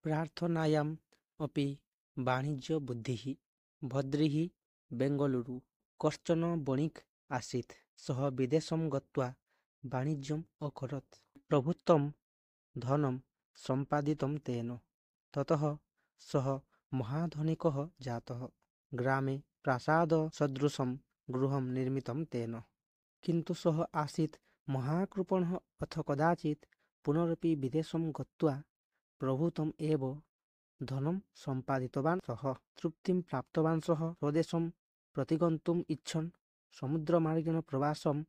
प्रार्थनायाम् अपि वाणिज्यबुद्धिः भद्रिः बेङ्गलूरु कश्चन वणिक् आसीत्। सः विदेशं गत्वा वाणिज्यम् अकरोत्। प्रभुत्वं धनं सम्पादितं तेन। ततः सः महाधनिकः जातः। ग्रामे प्रासादसदृशं गृहं निर्मितं तेन। किन्तु सः आसीत् महाकृपणः। अथ कदाचित् पुनरपि विदेशं गत्वा प्रभुत्वम् एव धनं सम्पादितवान्। सः तृप्तिं प्राप्तवान्। सः स्वदेशं प्रतिगन्तुम् इच्छन् समुद्रमार्गेण प्रवासम्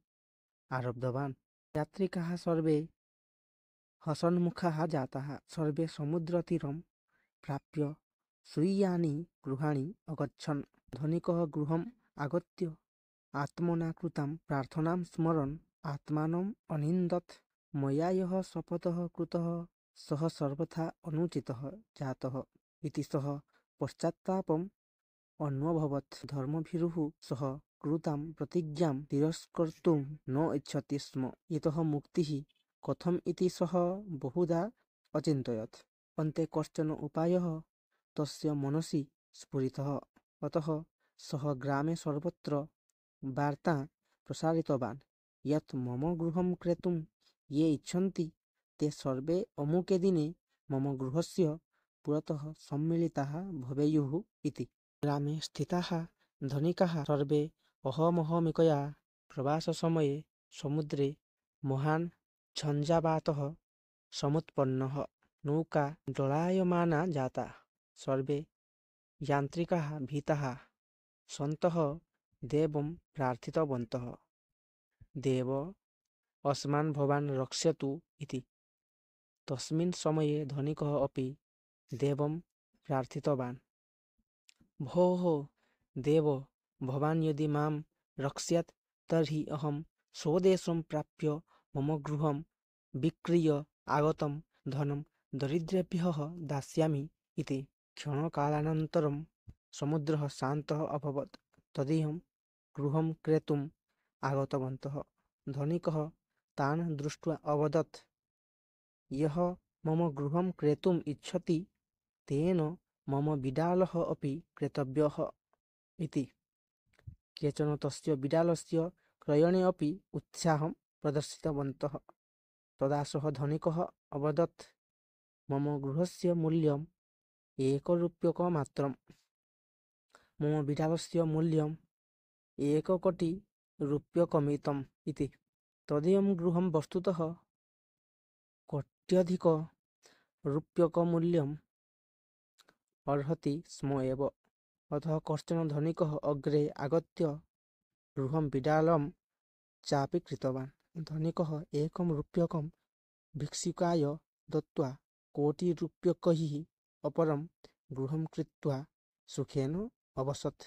आरब्धवान्। यात्रिकाः सर्वे हसन्मुखाः जाताः। सर्वे समुद्रतीरं प्राप्य स्वीयानि गृहाणि अगच्छन्। धनिकः गृहम् आगत्य आत्मना कृतां प्रार्थनां स्मरन् आत्मानम् अनिन्दत्। मया यः शपथः कृतः सः सर्वथा अनुचितः जातः इति सः पश्चात्तापम् अन्वभवत्। धर्मभीरुः सः कृतां प्रतिज्ञां तिरस्कर्तुं न इच्छति स्म। इतः मुक्तिः कथम् इति सः बहुधा अचिन्तयत्। अन्ते कश्चन उपायः तस्य मनसि स्फुरितः। अतः सः ग्रामे सर्वत्र वार्तां प्रसारितवान् यत् मम गृहं क्रेतुं ये इच्छन्ति ते सर्वे अमुके दिने मम गृहस्य पुरतः सम्मिलिताः भवेयुः इति। ग्रामे स्थिताः धनिकाः सर्वे अहमहमिकया प्रवाससमये समुद्रे महान् झञ्झावातः समुत्पन्नः। नौका डलायमाना जाता। सर्वे यात्रिकाः भीताः सन्तः देवं प्रार्थितवन्तः, देव अस्मान् भवान् रक्षतु इति। तस्मिन् समये धनिकः अपि देवं प्रार्थितवान्, भोः देव, भवान् यदि मां रक्ष्यात् तर्हि अहं स्वदेशं प्राप्य मम गृहं विक्रीय आगतं धनं दरिद्रेभ्यः दास्यामि इति। क्षणकालानन्तरं समुद्रः शान्तः अभवत्। तदीयं गृहं क्रेतुम् आगतवन्तः। धनिकः तान् दृष्ट्वा अवदत्, यः मम गृहं क्रेतुम् इच्छति तेन मम बिडालः अपि क्रेतव्यः इति। केचन तस्य बिडालस्य क्रयणे अपि उत्साहं प्रदर्शितवन्तः। तदा सः धनिकः अवदत्, मम गृहस्य मूल्यम् 1 रूप्यकमात्रम्, मम बिडालस्य मूल्यम् 1 कोटि रूप्यकमितम् इति। तदीयं गृहं वस्तुतः कोट्यधिक रूप्यकमूल्यम् अर्हति स्म एव। अतः कश्चन धनिकः अग्रे आगत्य गृहं बिडालं चापि क्रीतवान्। धनिकः 1 रूप्यकं भिक्षुकाय दत्त्वा कोटिरूप्यकैः अपरं गृहं क्रीत्वा सुखेन अवसत्।